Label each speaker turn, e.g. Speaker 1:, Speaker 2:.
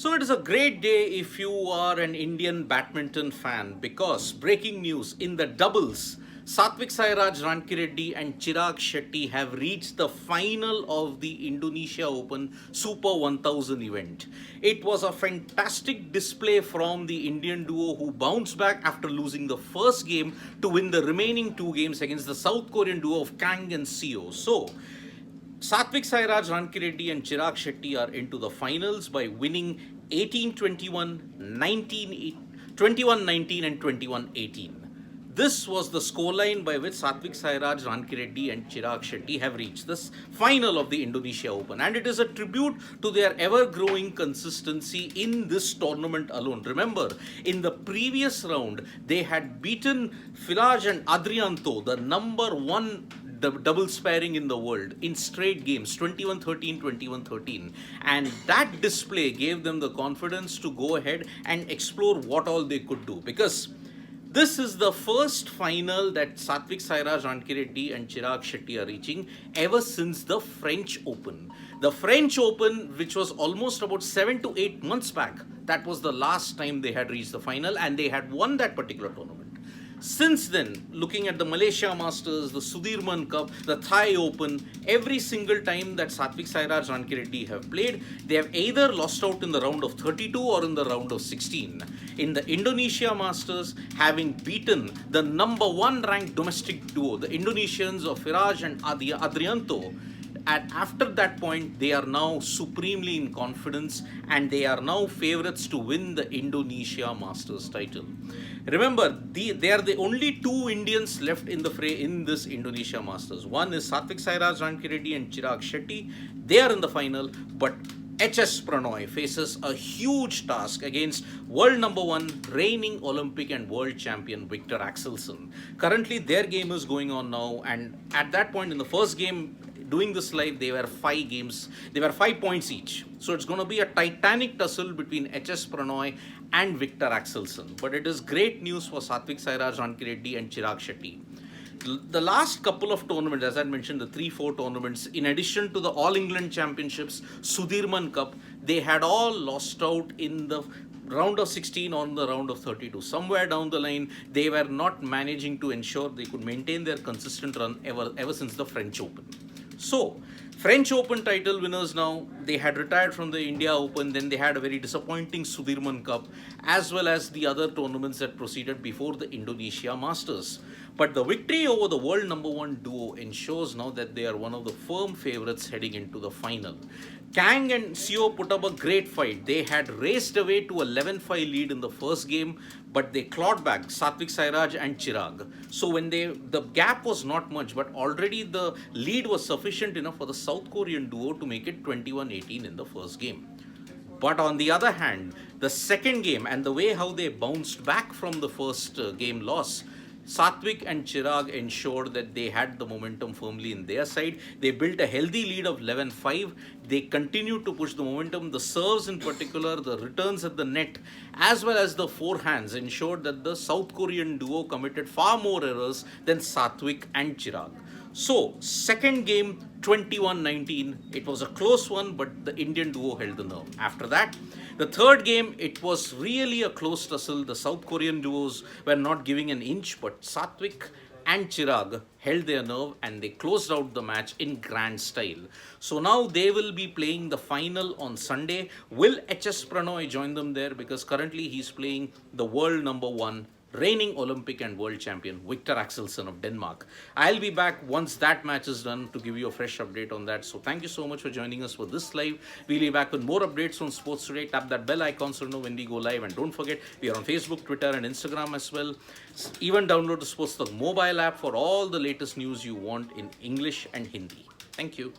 Speaker 1: So it is a great day if you are an Indian badminton fan because breaking news in the doubles, Satwiksairaj-Chirag and Chirag Shetty have reached the final of the Indonesia Open Super 1000 event. It was a fantastic display from the Indian duo who bounced back after losing the first game to win the remaining two games against the South Korean duo of Kang and Seo. So Satwiksairaj-Chirag and Chirag Shetty are into the finals by winning 18-21, 21-19 and 21-18. This was the scoreline by which Satwiksairaj-Chirag and Chirag Shetty have reached this final of the Indonesia Open, and it is a tribute to their ever-growing consistency in this tournament alone. Remember, in the previous round, they had beaten Firaj and Adrianto, the number one doubles pairing in the world, in straight games, 21-13, 21-13. And that display gave them the confidence to go ahead and explore what all they could do. Because this is the first final that Satwiksairaj-Chirag and Chirag Shetty are reaching ever since the French Open. The French Open, which was almost about 7 to 8 months back, that was the last time they had reached the final, and they had won that particular tournament. Since then, looking at the Malaysia Masters, the Sudirman Cup, the Thai Open, every single time that Satwiksairaj-Chirag have played, they have either lost out in the round of 32 or in the round of 16. In the Indonesia Masters, having beaten the number one ranked domestic duo, the Indonesians of Firaj and Adrianto, and after that point, they are now supremely in confidence and they are now favorites to win the Indonesia Masters title. Remember, they are the only two Indians left in the fray in this Indonesia Masters. One is Satwiksairaj-Chirag and Chirag Shetty. They are in the final, but HS Pranoy faces a huge task against world number one, reigning Olympic and world champion Viktor Axelsen. Currently, their game is going on now, and at that point in the first game, doing this live, they were 5 points each. So it's going to be a titanic tussle between HS Pranoy and Viktor Axelsen. But it is great news for Satwiksairaj-Chirag and Chirag Shetty. The last couple of tournaments, as I mentioned, the 3-4 tournaments, in addition to the All England Championships, Sudirman Cup, they had all lost out in the round of 16 or the round of 32. Somewhere down the line, they were not managing to ensure they could maintain their consistent run ever since the French Open. So, French Open title winners now, they had retired from the India Open, then they had a very disappointing Sudirman Cup, as well as the other tournaments that proceeded before the Indonesia Masters. But the victory over the world number one duo ensures now that they are one of the firm favorites heading into the final. Kang and Seo put up a great fight. They had raced away to a 11-5 lead in the first game, but they clawed back Satwiksairaj and Chirag. So when the gap was not much, but already the lead was sufficient enough for the South Korean duo to make it 21-18 in the first game. But on the other hand, the second game and the way how they bounced back from the first game loss, Satwik and Chirag ensured that they had the momentum firmly in their side. They built a healthy lead of 11-5. They continued to push the momentum. The serves in particular, the returns at the net, as well as the forehands ensured that the South Korean duo committed far more errors than Satwik and Chirag. So, second game, 21-19. It was a close one, but the Indian duo held the nerve. After that, the third game, it was really a close tussle. The South Korean duos were not giving an inch, but Satwik and Chirag held their nerve and they closed out the match in grand style. So now they will be playing the final on Sunday. Will HS Pranoy join them there? Because currently he's playing the world number one, reigning Olympic and world champion Viktor Axelsen of Denmark. I'll be back once that match is done to give you a fresh update on that. So thank you so much for joining us for this live. We'll be back with more updates on Sports Today. Tap that bell icon so you know when we go live. And don't forget, we are on Facebook, Twitter and Instagram as well. Even download the Sports Talk mobile app for all the latest news you want in English and Hindi. Thank you.